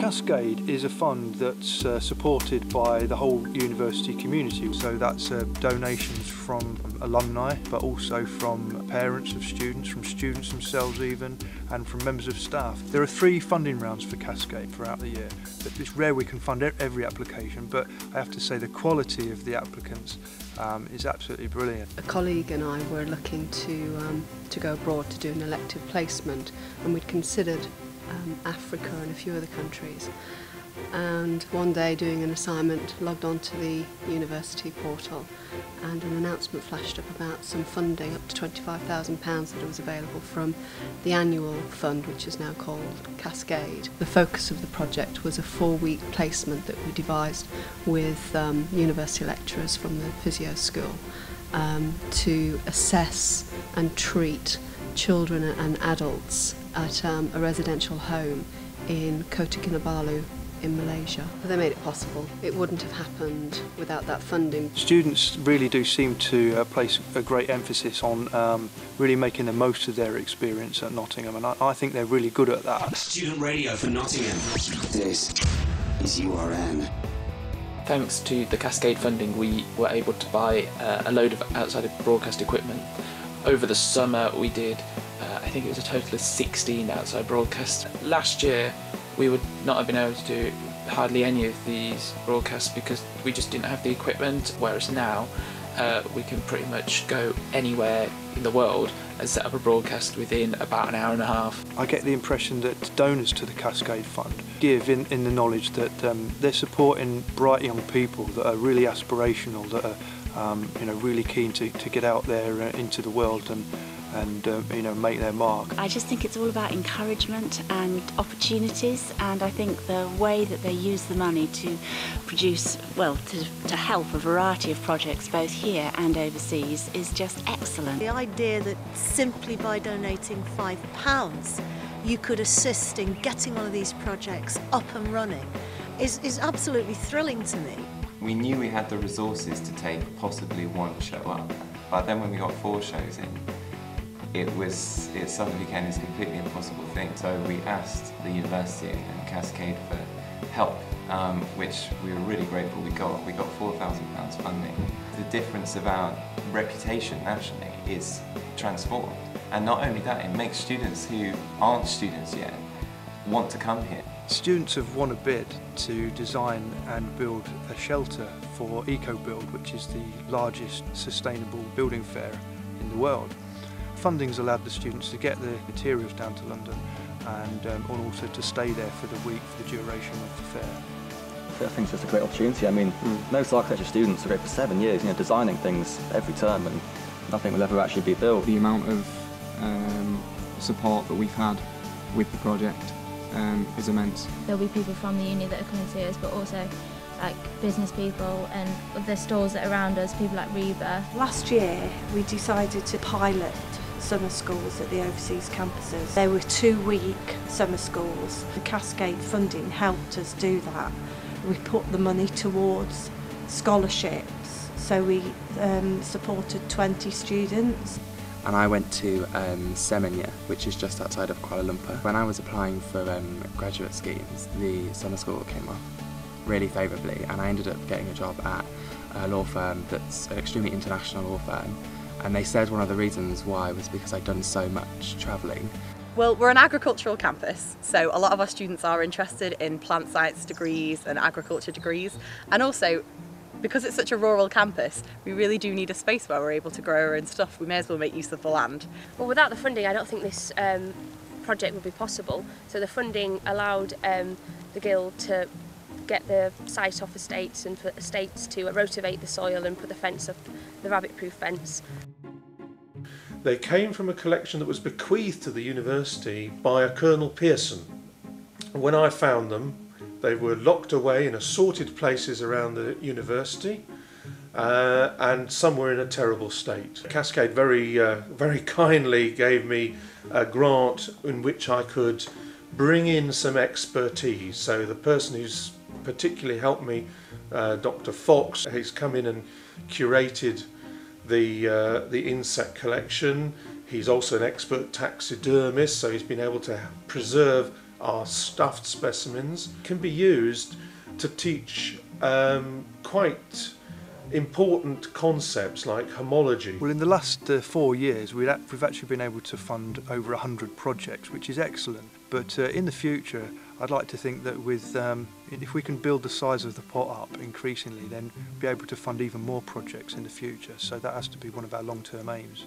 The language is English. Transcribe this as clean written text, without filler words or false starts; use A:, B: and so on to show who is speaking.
A: Cascade is a fund that's supported by the whole university community, so that's donations from alumni but also from parents of students, from students themselves even, and from members of staff. There are 3 funding rounds for Cascade throughout the year. It's rare we can fund every application, but I have to say the quality of the applicants is absolutely brilliant.
B: A colleague and I were looking to go abroad to do an elective placement, and we'd considered Africa and a few other countries. And one day, doing an assignment, logged onto the university portal, and an announcement flashed up about some funding up to £25,000 that was available from the annual fund, which is now called Cascade. The focus of the project was a 4-week placement that we devised with university lecturers from the physio school to assess and treat children and adults at a residential home in Kota Kinabalu in Malaysia. They made it possible. It wouldn't have happened without that funding.
A: Students really do seem to place a great emphasis on really making the most of their experience at Nottingham, and I think they're really good at that.
C: Student radio for Nottingham.
D: This is URN.
E: Thanks to the Cascade funding, we were able to buy a load of outside broadcast equipment. Over the summer we did, I think it was a total of 16 outside broadcasts. Last year we would not have been able to do hardly any of these broadcasts because we just didn't have the equipment, whereas now we can pretty much go anywhere in the world and set up a broadcast within about an hour and a half.
A: I get the impression that donors to the Cascade Fund give in the knowledge that they're supporting bright young people that are really aspirational, that are really keen to get out there into the world and make their mark.
F: I just think it's all about encouragement and opportunities, and I think the way that they use the money to produce, well, to help a variety of projects both here and overseas is just excellent.
G: The idea that simply by donating £5 you could assist in getting one of these projects up and running is absolutely thrilling to me.
H: We knew we had the resources to take possibly 1 show up, but then when we got 4 shows in, it suddenly became this completely impossible thing. So we asked the university and Cascade for help, which we were really grateful we got. We got £4,000 funding. The difference about reputation nationally is transformed. And not only that, it makes students who aren't students yet want to come here.
A: Students have won a bid to design and build a shelter for EcoBuild, which is the largest sustainable building fair in the world. Funding's allowed the students to get the materials down to London and also to stay there for the week, for the duration of the fair.
I: I think it's just a great opportunity. I mean, most architecture students are great for 7 years, designing things every term, and nothing will ever actually be built.
J: The amount of support that we've had with the project is immense.
K: There'll be people from the uni that are coming to see us, but also like business people and the stores that are around us, people like Reba.
L: Last year we decided to pilot summer schools at the overseas campuses. They were 2-week summer schools. The Cascade funding helped us do that. We put the money towards scholarships, so we supported 20 students.
M: And I went to Semenya, which is just outside of Kuala Lumpur. When I was applying for graduate schemes, the summer school came up really favourably, and I ended up getting a job at a law firm that's an extremely international law firm. And they said one of the reasons why was because I'd done so much travelling.
N: Well, we're an agricultural campus, so a lot of our students are interested in plant science degrees and agriculture degrees, and also because it's such a rural campus, we really do need a space where we're able to grow our own stuff. We may as well make use of the land.
O: Well, without the funding, I don't think this project would be possible. So the funding allowed the Guild to get the site off estates and for estates to rotivate the soil and put the fence up, the rabbit-proof fence.
P: They came from a collection that was bequeathed to the university by a Colonel Pearson. When I found them, they were locked away in assorted places around the university, and some were in a terrible state. Cascade very kindly gave me a grant in which I could bring in some expertise. So the person who's particularly helped me, Dr. Fox, he's come in and curated the insect collection. He's also an expert taxidermist, so he's been able to preserve our stuffed specimens, can be used to teach quite important concepts like homology.
A: Well, in the last 4 years we've actually been able to fund over 100 projects, which is excellent. But in the future I'd like to think that with if we can build the size of the pot up increasingly, then be able to fund even more projects in the future. So that has to be one of our long-term aims.